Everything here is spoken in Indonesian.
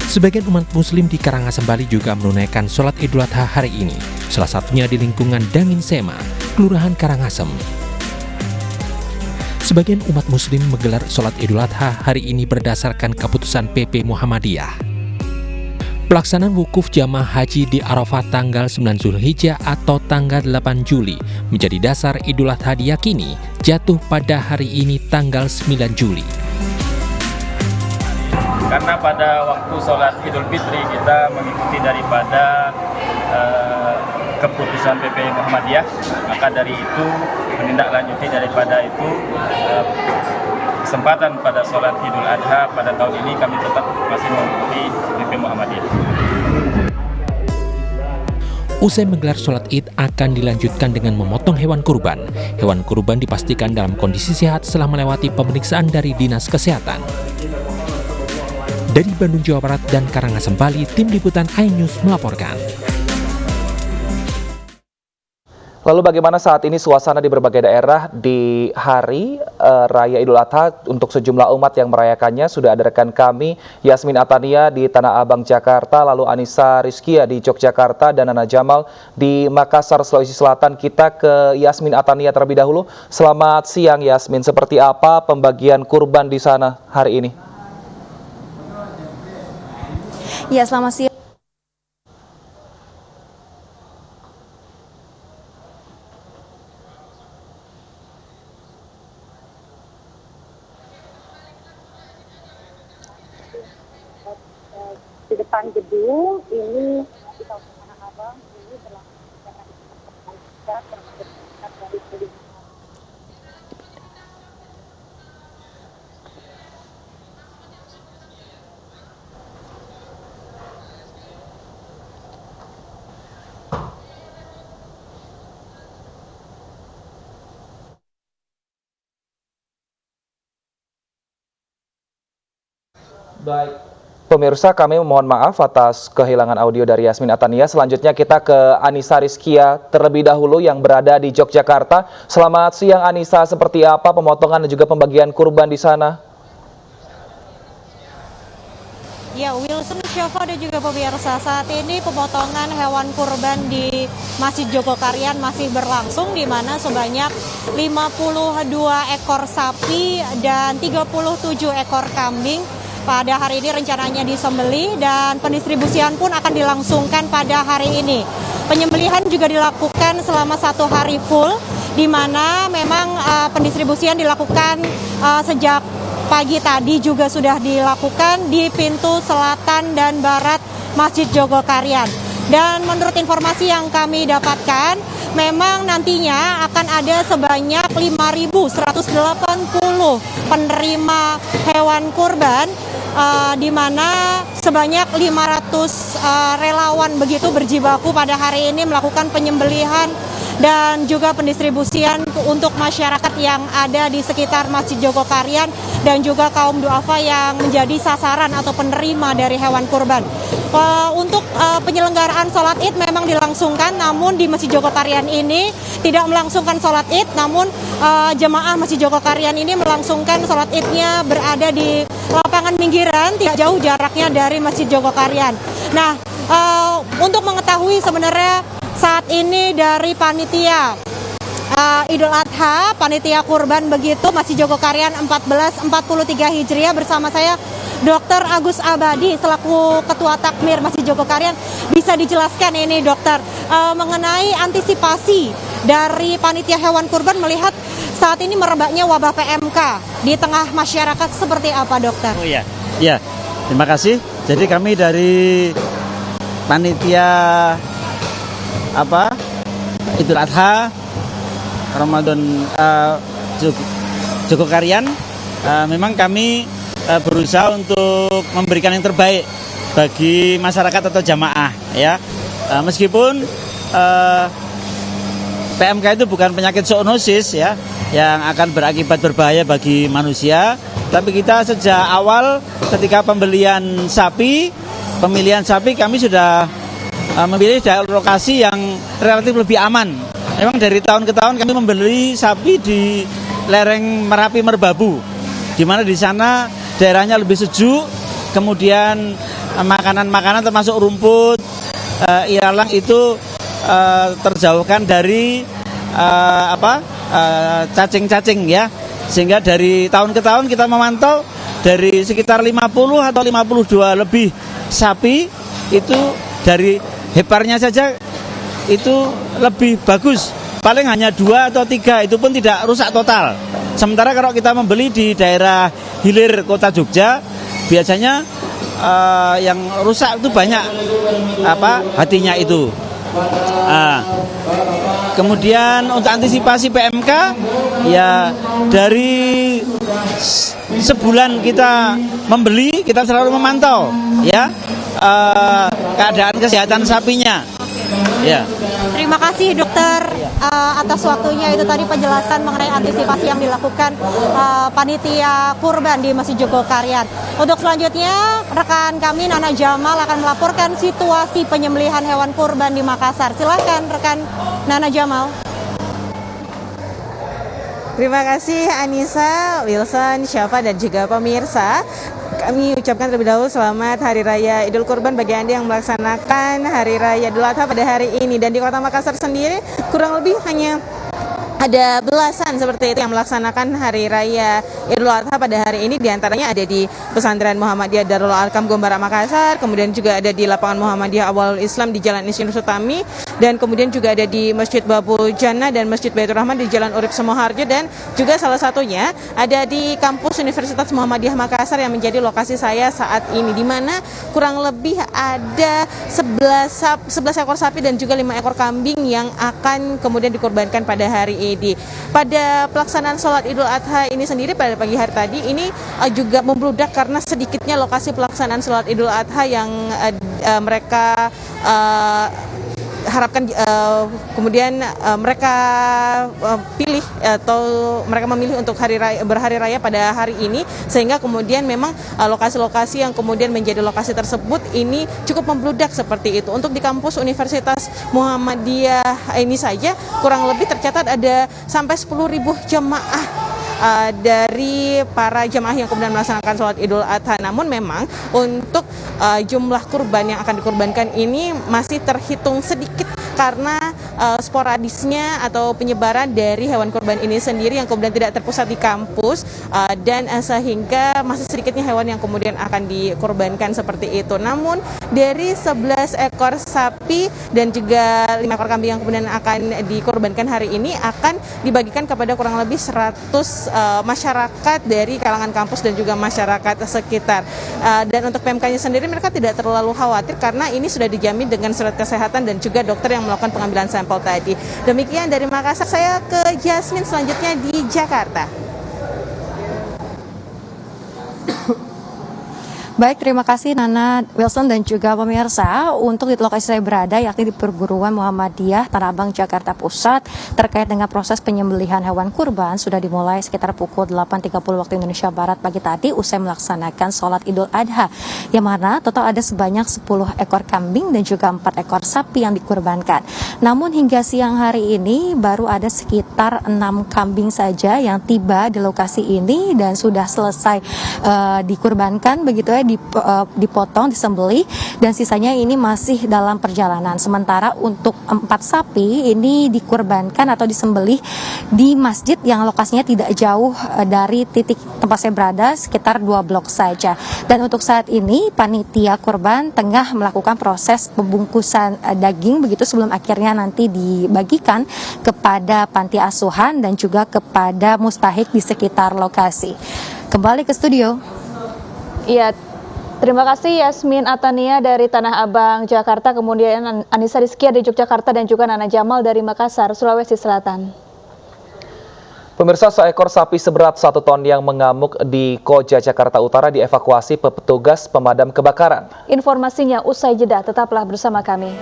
Sebagian umat muslim di Karangasem, Bali juga menunaikan sholat Idul Adha hari ini, salah satunya di lingkungan Dangin Sema, Kelurahan Karangasem. Sebagian umat muslim menggelar sholat Idul Adha hari ini berdasarkan keputusan PP Muhammadiyah. Pelaksanaan wukuf jamaah haji di Arafah tanggal 9 Zulhijjah atau tanggal 8 Juli menjadi dasar Idul Adha diyakini jatuh pada hari ini tanggal 9 Juli. Karena pada waktu sholat Idul Fitri kita mengikuti daripada keputusan PP Muhammadiyah, maka dari itu menindaklanjuti daripada itu kesempatan pada sholat Idul Adha pada tahun ini kami tetap masih mengikuti PP Muhammadiyah. Usai menggelar sholat Id akan dilanjutkan dengan memotong hewan kurban. Hewan kurban dipastikan dalam kondisi sehat setelah melewati pemeriksaan dari Dinas Kesehatan. Dari Bandung, Jawa Barat dan Karangasem, Bali, tim liputan iNews melaporkan. Lalu bagaimana saat ini suasana di berbagai daerah di hari Raya Idul Adha untuk sejumlah umat yang merayakannya? Sudah ada rekan kami Yasmin Atania di Tanah Abang, Jakarta, lalu Anissa Rizkia di Yogyakarta dan Nana Jamal di Makassar, Sulawesi Selatan. Kita ke Yasmin Atania terlebih dahulu. Selamat siang Yasmin, seperti apa pembagian kurban di sana hari ini? Ya, selamat siang. Di depan gedung ini di kawasan Tanah Abang ini telah dari gedung. Baik. Pemirsa, kami mohon maaf atas kehilangan audio dari Yasmin Atania. Selanjutnya kita ke Anissa Rizkia terlebih dahulu yang berada di Yogyakarta. Selamat siang Anissa, seperti apa pemotongan dan juga pembagian kurban di sana? Ya, Wilson, Syafa dan juga pemirsa, saat ini pemotongan hewan kurban di Masjid Jogokarian masih berlangsung, di mana sebanyak 52 ekor sapi dan 37 ekor kambing pada hari ini rencananya disembelih dan pendistribusian pun akan dilangsungkan pada hari ini. Penyembelihan juga dilakukan selama 1 hari full, di mana memang pendistribusian dilakukan sejak pagi tadi juga sudah dilakukan di pintu selatan dan barat Masjid Jogokarian. Dan menurut informasi yang kami dapatkan, memang nantinya akan ada sebanyak 5.180 penerima hewan kurban, di mana sebanyak 500 relawan begitu berjibaku pada hari ini melakukan penyembelihan dan juga pendistribusian untuk masyarakat yang ada di sekitar Masjid Jogokarian dan juga kaum duafa yang menjadi sasaran atau penerima dari hewan kurban. Untuk penyelenggaraan sholat Id memang dilangsungkan, namun di Masjid Jogokarian ini tidak melangsungkan sholat Id, namun jemaah Masjid Jogokarian ini melangsungkan sholat Idnya berada di lapangan pinggiran, tidak jauh jaraknya dari Masjid Jogokarian. Nah, untuk mengetahui sebenarnya saat ini dari panitia Idul Adha, panitia kurban begitu Masjid Jogokarian 1443 Hijriah, bersama saya Dr. Agus Abadi selaku Ketua Takmir Masjid Jogokarian. Bisa dijelaskan ini Dokter mengenai antisipasi dari panitia hewan kurban melihat saat ini merebaknya wabah PMK di tengah masyarakat seperti apa Dokter? Oh ya, terima kasih. Jadi kami dari panitia Idul Adha Ramadan Jogokarian, memang kami berusaha untuk memberikan yang terbaik bagi masyarakat atau jamaah ya. Meskipun PMK itu bukan penyakit zoonosis ya yang akan berakibat berbahaya bagi manusia, tapi kita sejak awal ketika pemilihan sapi kami sudah memilih lokasi yang relatif lebih aman. Memang dari tahun ke tahun kami membeli sapi di lereng Merapi Merbabu, di mana di sana daerahnya lebih sejuk, kemudian makanan-makanan termasuk rumput, ilalang itu terjauhkan dari cacing-cacing ya. Sehingga dari tahun ke tahun kita memantau dari sekitar 50 atau 52 lebih sapi itu dari heparnya saja itu lebih bagus. Paling hanya 2 atau 3, itu pun tidak rusak total. Sementara kalau kita membeli di daerah hilir kota Jogja, biasanya yang rusak itu banyak hatinya itu. Kemudian untuk antisipasi PMK, ya dari sebulan kita membeli, kita selalu memantau ya keadaan kesehatan sapinya. Ya. Terima kasih dokter atas waktunya. Itu tadi penjelasan mengenai antisipasi yang dilakukan panitia kurban di Masjid Jogokarian. Untuk selanjutnya rekan kami Nana Jamal akan melaporkan situasi penyembelihan hewan kurban di Makassar. Silakan rekan Nana Jamal. Terima kasih Anissa, Wilson, Syafa dan juga pemirsa. Kami ucapkan terlebih dahulu selamat Hari Raya Idul Kurban bagi Anda yang melaksanakan Hari Raya Idul Adha pada hari ini. Dan di Kota Makassar sendiri kurang lebih hanya ada belasan seperti itu yang melaksanakan Hari Raya Idul Adha pada hari ini. Di antaranya ada di Pesantren Muhammadiyah Darul Arkam Gombara Makassar, kemudian juga ada di Lapangan Muhammadiyah Awalul Islam di Jalan Isyur Sutami, dan kemudian juga ada di Masjid Babul Jannah dan Masjid Baitur Rahman di Jalan Urip Semoharjo, dan juga salah satunya ada di kampus Universitas Muhammadiyah Makassar yang menjadi lokasi saya saat ini, di mana kurang lebih ada 11 ekor sapi dan juga 5 ekor kambing yang akan kemudian dikorbankan pada hari ini. Pada pelaksanaan sholat Idul Adha ini sendiri pada pagi hari tadi ini juga membludak karena sedikitnya lokasi pelaksanaan sholat Idul Adha yang mereka harapkan kemudian mereka pilih atau mereka memilih untuk berhari raya pada hari ini, sehingga kemudian memang lokasi-lokasi yang kemudian menjadi lokasi tersebut ini cukup membludak seperti itu. Untuk di kampus Universitas Muhammadiyah ini saja kurang lebih tercatat ada sampai 10.000 jemaah dari para jemaah yang kemudian melaksanakan sholat Idul Adha. Namun memang untuk jumlah kurban yang akan dikurbankan ini masih terhitung sedikit karena sporadisnya atau penyebaran dari hewan kurban ini sendiri yang kemudian tidak terpusat di kampus, dan sehingga masih sedikitnya hewan yang kemudian akan dikurbankan seperti itu. Namun dari 11 ekor sapi dan juga 5 ekor kambing yang kemudian akan dikurbankan hari ini akan dibagikan kepada kurang lebih 100 masyarakat dari kalangan kampus dan juga masyarakat sekitar. Dan untuk PMK-nya sendiri mereka tidak terlalu khawatir karena ini sudah dijamin dengan surat kesehatan dan juga dokter yang melakukan pengambilan sampel tadi. Demikian dari Makassar, saya ke Jasmine selanjutnya di Jakarta. Baik, terima kasih Nana, Wilson dan juga pemirsa. Untuk di lokasi saya berada yakni di Perguruan Muhammadiyah Tanah Abang, Jakarta Pusat, terkait dengan proses penyembelihan hewan kurban sudah dimulai sekitar pukul 8.30 waktu Indonesia Barat pagi tadi usai melaksanakan sholat Idul Adha, yang mana total ada sebanyak 10 ekor kambing dan juga 4 ekor sapi yang dikurbankan. Namun hingga siang hari ini baru ada sekitar 6 kambing saja yang tiba di lokasi ini dan sudah selesai dikurbankan begitu ya, dipotong, disembelih, dan sisanya ini masih dalam perjalanan. Sementara untuk 4 sapi ini dikurbankan atau disembelih di masjid yang lokasinya tidak jauh dari titik tempat saya berada, sekitar 2 blok saja. Dan untuk saat ini panitia kurban tengah melakukan proses pembungkusan daging begitu sebelum akhirnya nanti dibagikan kepada panti asuhan dan juga kepada mustahik di sekitar lokasi. Kembali ke studio. Iya, terima kasih Yasmin Atania dari Tanah Abang, Jakarta, kemudian Anissa Rizkia dari Yogyakarta dan juga Nana Jamal dari Makassar, Sulawesi Selatan. Pemirsa, seekor sapi seberat 1 ton yang mengamuk di Koja, Jakarta Utara dievakuasi petugas pemadam kebakaran. Informasinya usai jeda, tetaplah bersama kami.